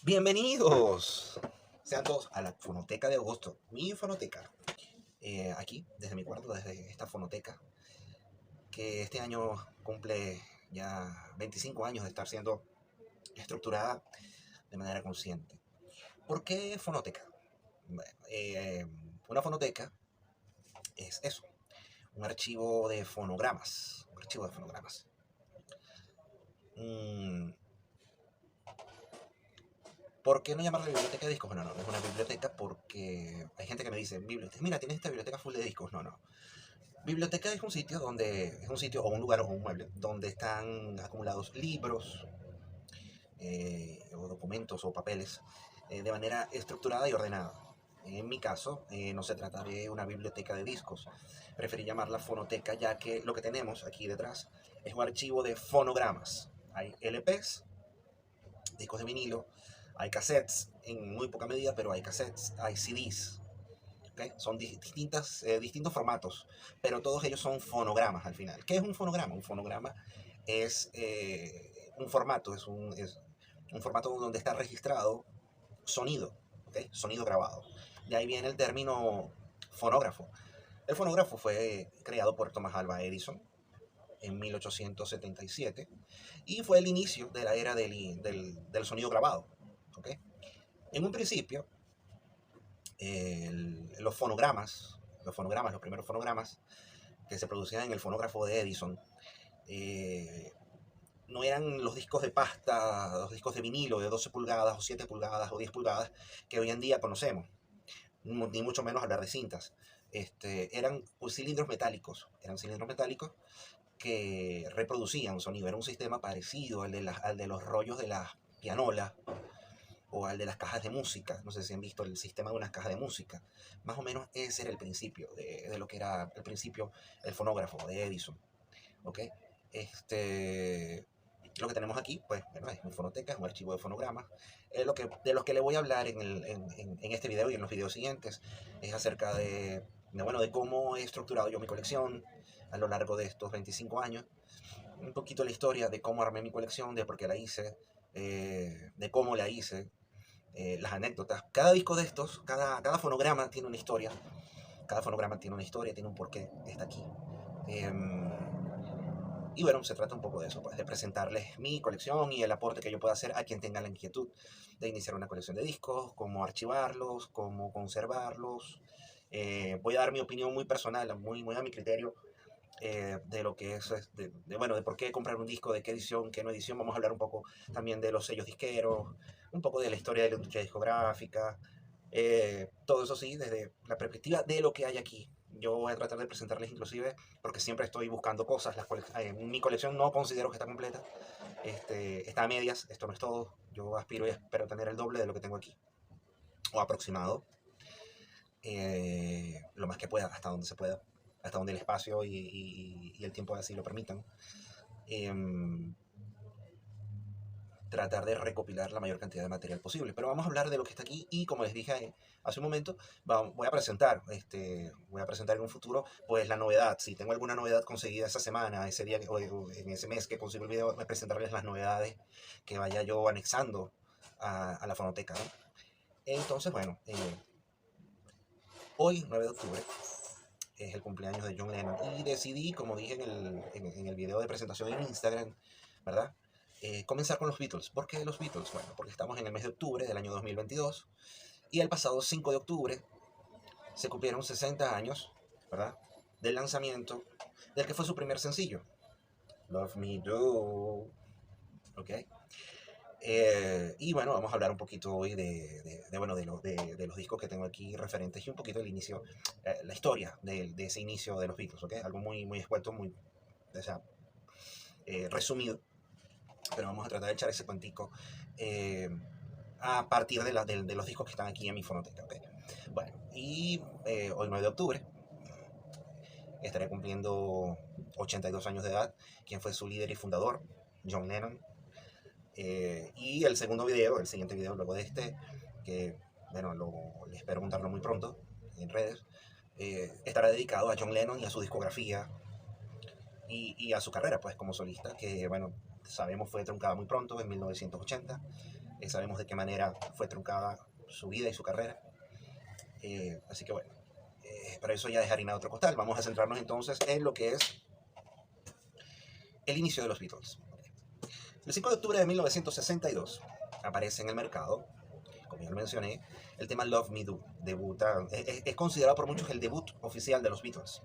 Bienvenidos sean todos a la Fonoteca de Agosto, mi fonoteca. Aquí, desde mi cuarto, desde esta fonoteca, que este año cumple ya 25 años de estar siendo estructurada de manera consciente. ¿Por qué fonoteca? Bueno, una fonoteca es eso, un archivo de fonogramas. Un archivo de fonogramas. Mm, ¿Por qué no llamarla biblioteca de discos? Bueno, no, no es una biblioteca porque hay gente que me dice, biblioteca, mira, tienes esta biblioteca full de discos. No, no. Biblioteca es un sitio o un lugar o un mueble donde están acumulados libros, o documentos o papeles de manera estructurada y ordenada. En mi caso, no se trata de una biblioteca de discos. Preferí llamarla fonoteca ya que lo que tenemos aquí detrás es un archivo de fonogramas. Hay LPs, discos de vinilo, hay cassettes, en muy poca medida, pero hay cassettes, hay CDs. ¿Okay? Son distintos formatos, pero todos ellos son fonogramas al final. ¿Qué es un fonograma? Un fonograma es es un formato donde está registrado sonido, ¿okay? Sonido grabado. De ahí viene el término fonógrafo. El fonógrafo fue creado por Thomas Alva Edison en 1877 y fue el inicio de la era del sonido grabado. ¿Okay? En un principio, los primeros fonogramas que se producían en el fonógrafo de Edison, eh, no eran los discos de pasta, los discos de vinilo de 12 pulgadas o 7 pulgadas o 10 pulgadas que hoy en día conocemos, ni mucho menos hablar de cintas. Eran eran cilindros metálicos que reproducían un sonido. Era un sistema parecido al de los rollos de las pianolas o al de las cajas de música. No sé si han visto el sistema de unas cajas de música. Más o menos ese era el principio de lo que era el principio el fonógrafo de Edison. ¿Ok? Lo que tenemos aquí, pues, bueno, es mi fonoteca, es un archivo de fonogramas. De los que le voy a hablar en este video y en los videos siguientes es acerca de cómo he estructurado yo mi colección a lo largo de estos 25 años. Un poquito la historia de cómo armé mi colección, de por qué la hice, de cómo la hice, las anécdotas. Cada disco de estos, cada fonograma tiene una historia. Cada fonograma tiene una historia, tiene un porqué, está aquí. Y bueno, se trata un poco de eso, pues, de presentarles mi colección y el aporte que yo pueda hacer a quien tenga la inquietud de iniciar una colección de discos, cómo archivarlos, cómo conservarlos. Voy a dar mi opinión muy personal, muy a mi criterio, de lo que es, bueno, de por qué comprar un disco, de qué edición, qué no edición. Vamos a hablar un poco también de los sellos disqueros, un poco de la historia de la industria discográfica, todo eso sí, desde la perspectiva de lo que hay aquí. Yo voy a tratar de presentarles inclusive, porque siempre estoy buscando cosas, mi colección no considero que está completa, está a medias, esto no es todo, yo aspiro y espero tener el doble de lo que tengo aquí, o aproximado, lo más que pueda, hasta donde se pueda, hasta donde el espacio y el tiempo así lo permitan. Em, Tratar de recopilar la mayor cantidad de material posible. Pero vamos a hablar de lo que está aquí y como les dije hace un momento, voy a presentar en un futuro pues la novedad. Si tengo alguna novedad conseguida esa semana, ese día o en ese mes que consigo el video, voy a presentarles las novedades que vaya yo anexando a la fonoteca, ¿no? Entonces, bueno, hoy, 9 de octubre, es el cumpleaños de John Lennon y decidí, como dije en el video de presentación en Instagram, ¿verdad? Comenzar con los Beatles. ¿Por qué los Beatles? Bueno, porque estamos en el mes de octubre del año 2022 y el pasado 5 de octubre se cumplieron 60 años, ¿verdad? Del lanzamiento del que fue su primer sencillo, Love Me Do, ¿ok? Y bueno, vamos a hablar un poquito hoy de los discos que tengo aquí referentes y un poquito del inicio, la historia de ese inicio de los Beatles, ¿ok? Algo muy escueto, o sea, resumido, pero vamos a tratar de echar ese cuentico a partir de los discos que están aquí en mi fonoteca, ¿ok? Bueno, y hoy 9 de octubre estaré cumpliendo 82 años de edad, quien fue su líder y fundador, John Lennon. Y el siguiente video luego de que bueno, les espero montarlo muy pronto en redes, estará dedicado a John Lennon y a su discografía y a su carrera pues como solista, que bueno, sabemos fue truncada muy pronto en 1980. Sabemos de qué manera fue truncada su vida y su carrera. Así que bueno, para eso ya es harina de otro costal. Vamos a centrarnos entonces en lo que es el inicio de los Beatles. El 5 de octubre de 1962 aparece en el mercado, como ya lo mencioné, el tema Love Me Do. Es considerado por muchos el debut oficial de los Beatles.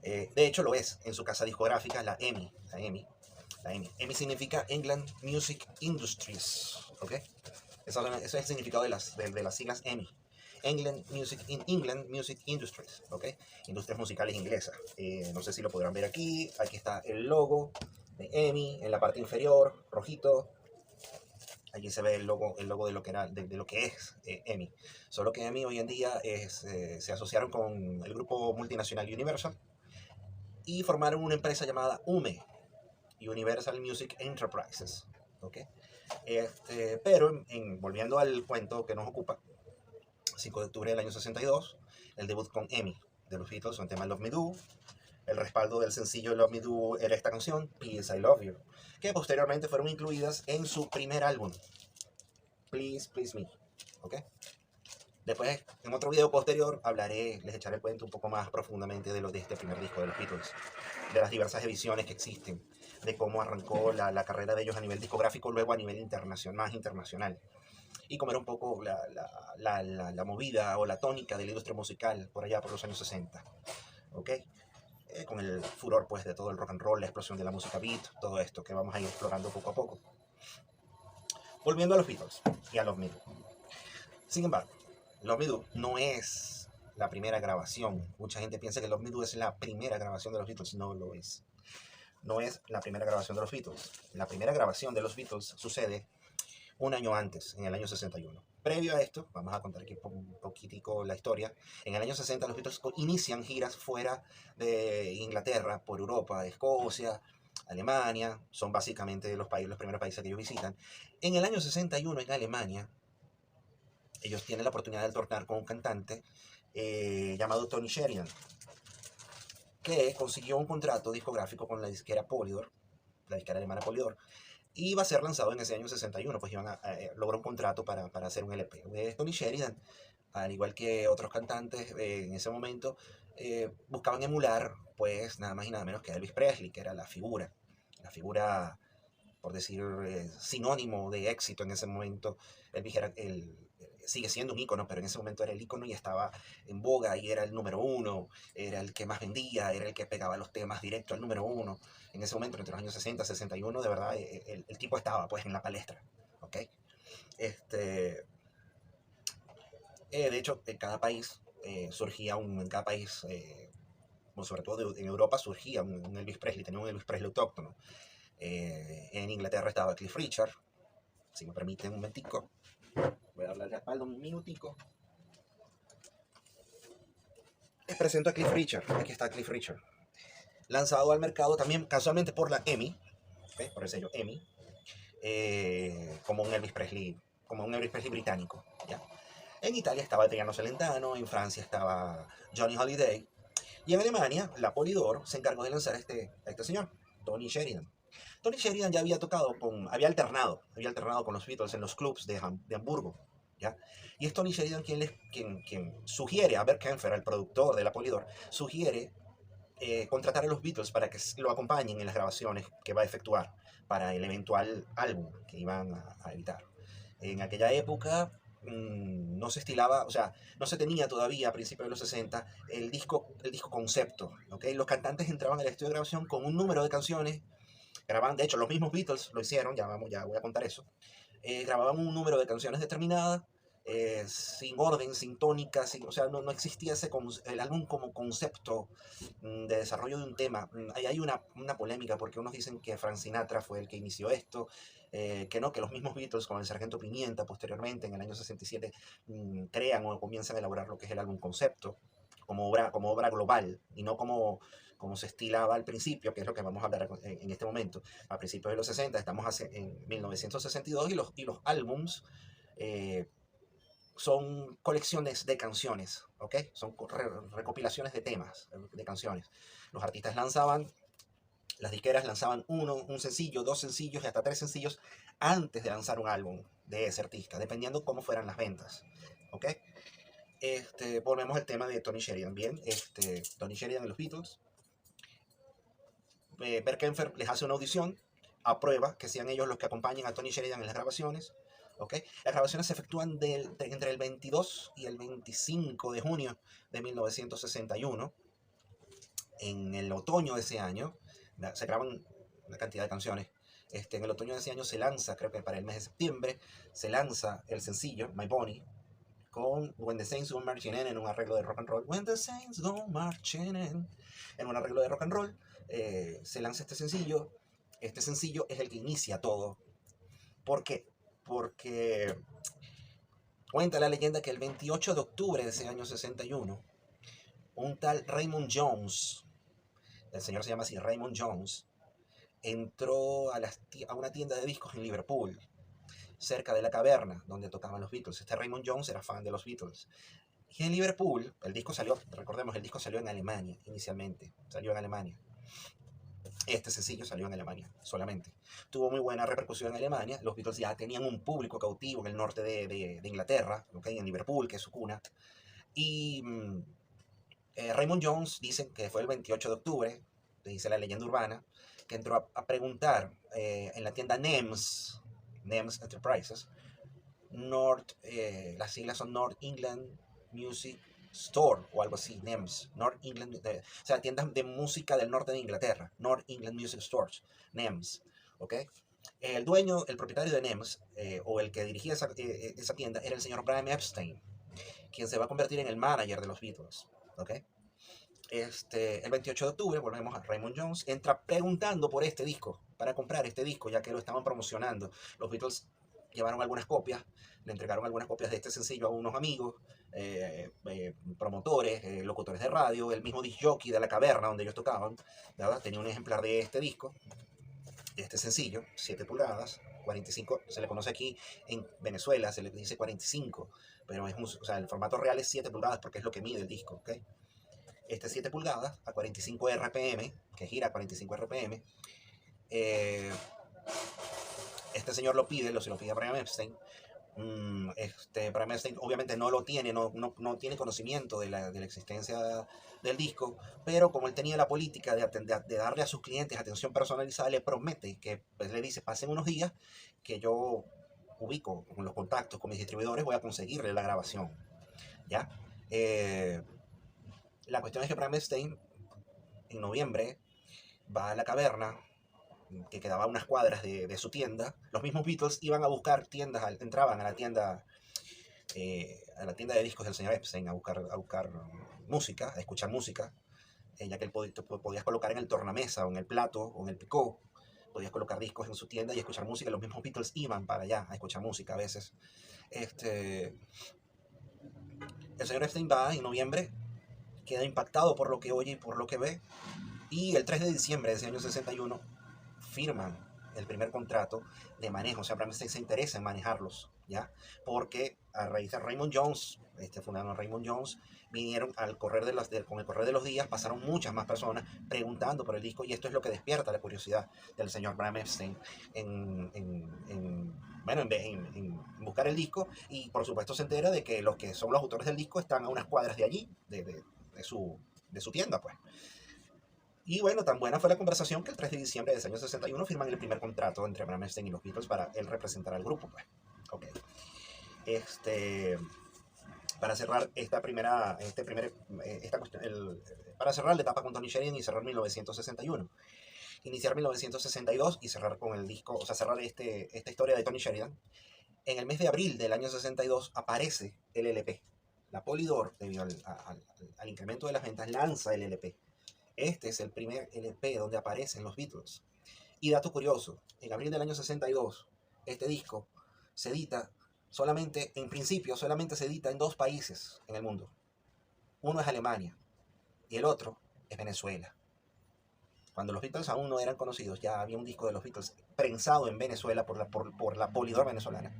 De hecho, lo es en su casa discográfica, la EMI. EMI significa England Music Industries. ¿Ok? Eso es el significado de las siglas EMI. England Music Industries. ¿Ok? Industrias musicales inglesas. No sé si lo podrán ver aquí. Aquí está el logo de EMI en la parte inferior, rojito. Allí se ve el logo de lo que, de lo que es EMI. Solo que EMI hoy en día se asociaron con el grupo multinacional Universal y formaron una empresa llamada UME, Universal Music Enterprises. ¿Okay? Pero volviendo al cuento que nos ocupa, 5 de octubre del año 62, el debut con EMI de los Beatles, un tema Love Me Do. El respaldo del sencillo Love Me Do era esta canción, P.S. I Love You, que posteriormente fueron incluidas en su primer álbum, Please Please Me. ¿Okay? Después, en otro video posterior, les echaré el cuento un poco más profundamente de este primer disco de los Beatles, de las diversas ediciones que existen, de cómo arrancó la carrera de ellos a nivel discográfico, luego a nivel más internacional, y cómo era un poco la movida o la tónica de la industria musical por allá por los años 60. ¿Ok? Con el furor pues de todo el rock and roll, la explosión de la música beat, todo esto que vamos a ir explorando poco a poco. Volviendo a los Beatles y a Love Me Do. Sin embargo, Love Me Do no es la primera grabación. Mucha gente piensa que Love Me Do es la primera grabación de los Beatles. No lo es. No es la primera grabación de los Beatles. La primera grabación de los Beatles sucede un año antes, en el año 61. Previo a esto, vamos a contar aquí un poquitico la historia. En el año 60 los Beatles inician giras fuera de Inglaterra, por Europa, Escocia, Alemania. Son básicamente los primeros países que ellos visitan. En el año 61 en Alemania, ellos tienen la oportunidad de tornar con un cantante llamado Tony Sheridan, que consiguió un contrato discográfico con la disquera Polydor, la disquera alemana Polydor, y iba a ser lanzado en ese año 61, pues logró un contrato para hacer un LP. Tony Sheridan, al igual que otros cantantes en ese momento, buscaban emular, pues, nada más y nada menos que Elvis Presley, que era la figura, por decir, sinónimo de éxito en ese momento. Elvis sigue siendo un ícono, pero en ese momento era el ícono y estaba en boga y era el número uno, era el que más vendía, era el que pegaba los temas directo al número uno. En ese momento, entre los años 60 y 61, de verdad, el tipo estaba pues en la palestra. ¿Okay? De hecho, en cada país sobre todo en Europa, surgía un Elvis Presley, tenía un Elvis Presley autóctono. En Inglaterra estaba Cliff Richard, si me permiten un momentico. Voy a darle la espalda un minutico. Les presento a Cliff Richard. Aquí está Cliff Richard. Lanzado al mercado también casualmente por la EMI, ¿okay? Por el sello EMI, como un Elvis Presley británico. ¿Ya? En Italia estaba Adriano Celentano, en Francia estaba Johnny Holiday, y en Alemania la Polydor se encargó de lanzar a este señor, Tony Sheridan. Tony Sheridan ya había alternado con los Beatles en los clubs de Hamburgo, ¿ya? Y es Tony Sheridan quien sugiere a Bert Kaempfer, el productor de la Polydor, sugiere contratar a los Beatles para que lo acompañen en las grabaciones que va a efectuar para el eventual álbum que iban a editar. En aquella época no se estilaba, o sea, no se tenía todavía a principios de los 60 el disco concepto, ¿okay? Los cantantes entraban al estudio de grabación con un número de canciones, grababan, de hecho los mismos Beatles lo hicieron, ya voy a contar eso, grababan un número de canciones determinadas, sin orden, sin tónica, o sea, no existía el álbum como concepto de desarrollo de un tema. Ahí hay una polémica porque unos dicen que Frank Sinatra fue el que inició esto, que los mismos Beatles con el Sargento Pimienta posteriormente en el año 67 crean o comienzan a elaborar lo que es el álbum concepto como obra global y no como se estilaba al principio, que es lo que vamos a hablar en este momento. A principios de los 60, estamos en 1962 y los álbums son colecciones de canciones, ¿ok? Son recopilaciones de temas, de canciones. Los artistas las disqueras lanzaban un sencillo, dos sencillos y hasta tres sencillos antes de lanzar un álbum de ese artista, dependiendo cómo fueran las ventas. ¿Ok? Volvemos al tema de Tony Sheridan. Bien, Tony Sheridan y los Beatles. Bert Kaempfer les hace una audición, aprueba que sean ellos los que acompañen a Tony Sheridan en las grabaciones. ¿Okay? Las grabaciones se efectúan entre el 22 y el 25 de junio de 1961. En el otoño de ese año se graban una cantidad de canciones. En el otoño de ese año se lanza, creo que para el mes de septiembre, se lanza el sencillo My Bonnie con When the Saints Go Marching In en un arreglo de rock and roll. When the Saints Go Marching In en un arreglo de rock and roll. Se lanza este sencillo. Este sencillo es el que inicia todo. ¿Por qué? Porque cuenta la leyenda que el 28 de octubre de ese año 61, un tal Raymond Jones, el señor se llama así, Raymond Jones, entró a una tienda de discos en Liverpool, cerca de la caverna donde tocaban los Beatles. Raymond Jones era fan de los Beatles. Y en Liverpool, el disco salió, recordemos, el disco salió en Alemania inicialmente, salió en Alemania. Este sencillo salió en Alemania solamente. Tuvo muy buena repercusión en Alemania. Los Beatles ya tenían un público cautivo en el norte de Inglaterra, ¿okay? En Liverpool, que es su cuna. Y Raymond Jones dicen que fue el 28 de octubre, dice la leyenda urbana, que entró a preguntar en la tienda NEMS Enterprises, las siglas son North England Music Store o algo así, NEMS, North England, o sea, tiendas de música del norte de Inglaterra, North England Music Stores, NEMS, ¿ok? El dueño, el propietario de NEMS, o el que dirigía esa tienda, era el señor Brian Epstein, quien se va a convertir en el manager de los Beatles, ¿ok? El 28 de octubre, volvemos a Raymond Jones, entra preguntando por este disco, para comprar este disco, ya que lo estaban promocionando. Los Beatles llevaron algunas copias, le entregaron algunas copias de este sencillo a unos amigos, promotores, locutores de radio, el mismo disc jockey de la caverna donde ellos tocaban, ¿verdad? Tenía un ejemplar de este disco, de este sencillo, 7 pulgadas, 45, se le conoce aquí en Venezuela, se le dice 45, pero o sea, el formato real es 7 pulgadas porque es lo que mide el disco, ¿ok? 7 pulgadas a 45 RPM, que gira a 45 RPM. Este señor se lo pide a Brian Epstein. Brian Epstein obviamente no lo tiene, no tiene conocimiento de la existencia del disco, pero como él tenía la política de darle a sus clientes atención personalizada, le promete que, pues, le dice, pasen unos días que yo ubico con los contactos con mis distribuidores, voy a conseguirle la grabación, ¿ya? La cuestión es que Brian Epstein en noviembre va a la caverna, que quedaba a unas cuadras de su tienda. Los mismos Beatles iban a buscar tiendas, entraban a la tienda de discos del señor Epstein a buscar música, a escuchar música, ya que él podías colocar en el tornamesa o en el plato o en el picó, podías colocar discos en su tienda y escuchar música. Los mismos Beatles iban para allá a escuchar música a veces. El señor Epstein va en noviembre, queda impactado por lo que oye y por lo que ve, y el 3 de diciembre de ese año 61 firman el primer contrato de manejo. O sea, Brian Epstein se interesa en manejarlos, ¿ya? Porque a raíz de Raymond Jones, fundador Raymond Jones, vinieron con el correr de los días, pasaron muchas más personas preguntando por el disco, y esto es lo que despierta la curiosidad del señor Brian Epstein en buscar el disco, y por supuesto se entera de que los que son los autores del disco están a unas cuadras de allí, de su tienda, pues. Y bueno, tan buena fue la conversación que el 3 de diciembre de ese año 61 firman el primer contrato entre Brian Epstein y los Beatles para él representar al grupo, pues. Ok. Para cerrar para cerrar la etapa con Tony Sheridan y cerrar 1961. Iniciar 1962 y cerrar con el disco, o sea, cerrar esta historia de Tony Sheridan. En el mes de abril del año 62 aparece el LP. La Polydor, debido al incremento de las ventas, lanza el LP. Este es el primer LP donde aparecen los Beatles. Y dato curioso, en abril del año 62, este disco se edita en principio, solamente se edita en 2 países en el mundo. Uno es Alemania y el otro es Venezuela. Cuando los Beatles aún no eran conocidos, ya había un disco de los Beatles prensado en Venezuela por la Polydor venezolana.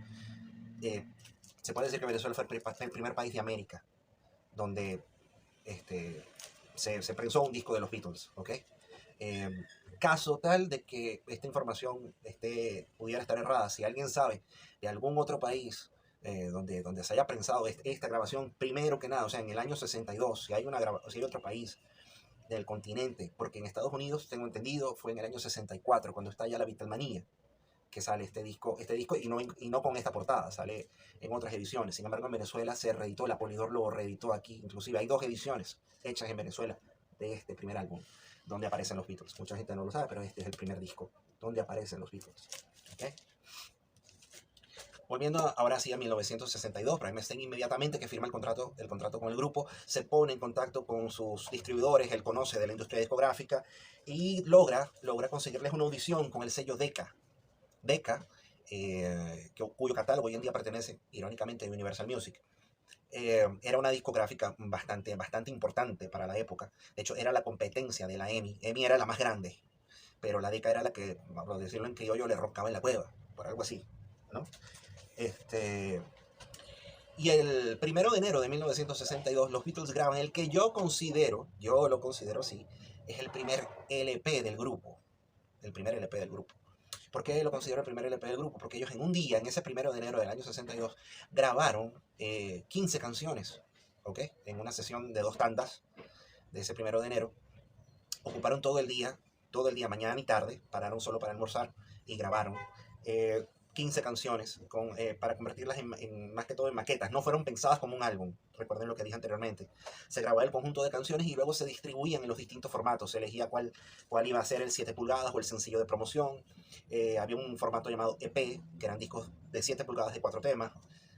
Se puede decir que Venezuela fue el primer país de América donde se prensó un disco de los Beatles, ¿ok? caso tal de que esta información pudiera estar errada, si alguien sabe de algún otro país donde se haya prensado esta grabación, primero que nada, o sea, en el año 62, si hay otro país del continente, porque en Estados Unidos, tengo entendido, fue en el año 64, cuando está ya la Beatlemanía, que sale este disco y no con esta portada, sale en otras ediciones. Sin embargo, en Venezuela se reeditó, la Polydor lo reeditó aquí, inclusive hay 2 ediciones hechas en Venezuela de este primer álbum, donde aparecen los Beatles. Mucha gente no lo sabe, pero este es el primer disco donde aparecen los Beatles. ¿Okay? Volviendo ahora sí a 1962, Brian Epstein inmediatamente que firma el contrato con el grupo, se pone en contacto con sus distribuidores, él conoce de la industria discográfica y logra conseguirles una audición con el sello Decca. Decca, cuyo catálogo hoy en día pertenece, irónicamente, a Universal Music. Era una discográfica bastante importante para la época. De hecho, era la competencia de la EMI. EMI era la más grande, pero la Decca era la que, por decirlo en criollo, le roncaba en la cueva, por algo así, ¿no? Y el 1 de enero de 1962 los Beatles graban el que yo lo considero así, es el primer LP del grupo. El primer LP del grupo. ¿Por qué lo considero el primer LP del grupo? Porque ellos en un día, en ese 1 de enero del año 62, grabaron 15 canciones, ¿ok? En una sesión de 2 tandas de ese 1 de enero. Ocuparon todo el día, mañana y tarde, pararon solo para almorzar y grabaron 15 canciones para convertirlas más que todo en maquetas. No fueron pensadas como un álbum, recuerden lo que dije anteriormente. Se grababa el conjunto de canciones y luego se distribuían en los distintos formatos. Se elegía cuál iba a ser el 7 pulgadas o el sencillo de promoción. Había un formato llamado EP, que eran discos de 7 pulgadas de 4 temas.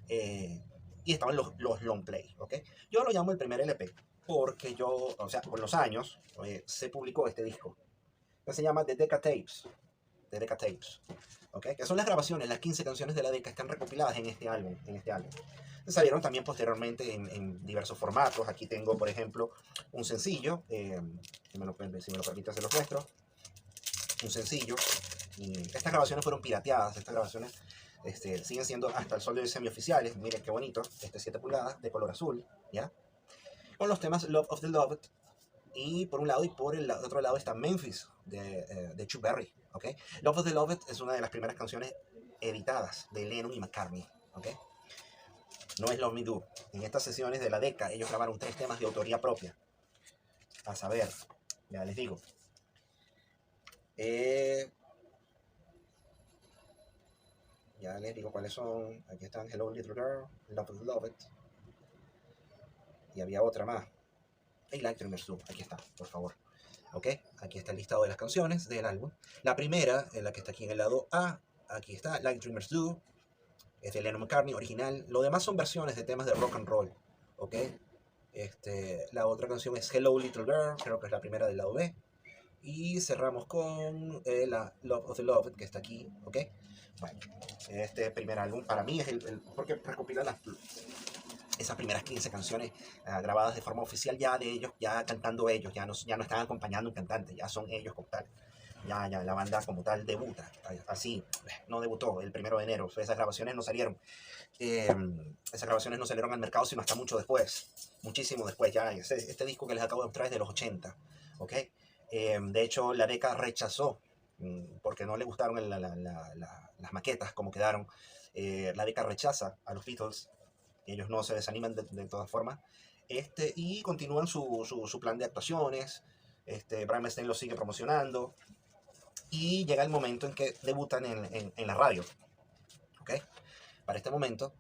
Y estaban los long play, ¿ok? Yo lo llamo el primer LP porque con los años se publicó este disco, que se llama The Decca Tapes. ¿Okay? Que son las grabaciones, las 15 canciones de la Decca están recopiladas en este álbum. Salieron también posteriormente en diversos formatos. Aquí tengo, por ejemplo, un sencillo, si me lo permite, se los muestro. Un sencillo. Y estas grabaciones fueron pirateadas, estas grabaciones siguen siendo hasta el sol de hoy semioficiales. Miren qué bonito, 7 pulgadas de color azul, ¿ya? Con los temas Love of the Loved, y por un lado, y por el otro lado está Memphis, de Chuck Berry, ¿okay? Love of the Loved es una de las primeras canciones editadas de Lennon y McCartney, ¿okay? No es Love Me Do. En estas sesiones de la Decca, ellos grabaron 3 temas de autoría propia. A saber, ya les digo. Ya les digo cuáles son. Aquí están Hello Little Girl, Love of the Loved. Y había otra más. Hey, Like Dreamers Do. Aquí está, por favor. ¿Ok? Aquí está el listado de las canciones del álbum. La primera, la que está aquí en el lado A, aquí está, Like Dreamers Do. Es de Lennon McCartney, original. Lo demás son versiones de temas de rock and roll. ¿Ok? La otra canción es Hello Little Girl, creo que es la primera del lado B. Y cerramos con la Love of the Loved, que está aquí. ¿Ok? Bueno, este primer álbum para mí es porque recopila esas primeras 15 canciones grabadas de forma oficial ya de ellos, ya cantando ellos, ya no están acompañando un cantante, ya son ellos como tal. Ya la banda como tal debuta, así, no debutó el 1 de enero, esas grabaciones no salieron. Esas grabaciones no salieron al mercado sino hasta mucho después, muchísimo después. Ya este disco que les acabo de mostrar es de los 80, ¿ok? De hecho, la Decca rechazó, porque no le gustaron las maquetas como quedaron. La Decca rechaza a los Beatles. Ellos no se desaniman de todas formas, y continúan su plan de actuaciones. Brian Epstein lo sigue promocionando y llega el momento en que debutan en la radio, ¿okay? Para este momento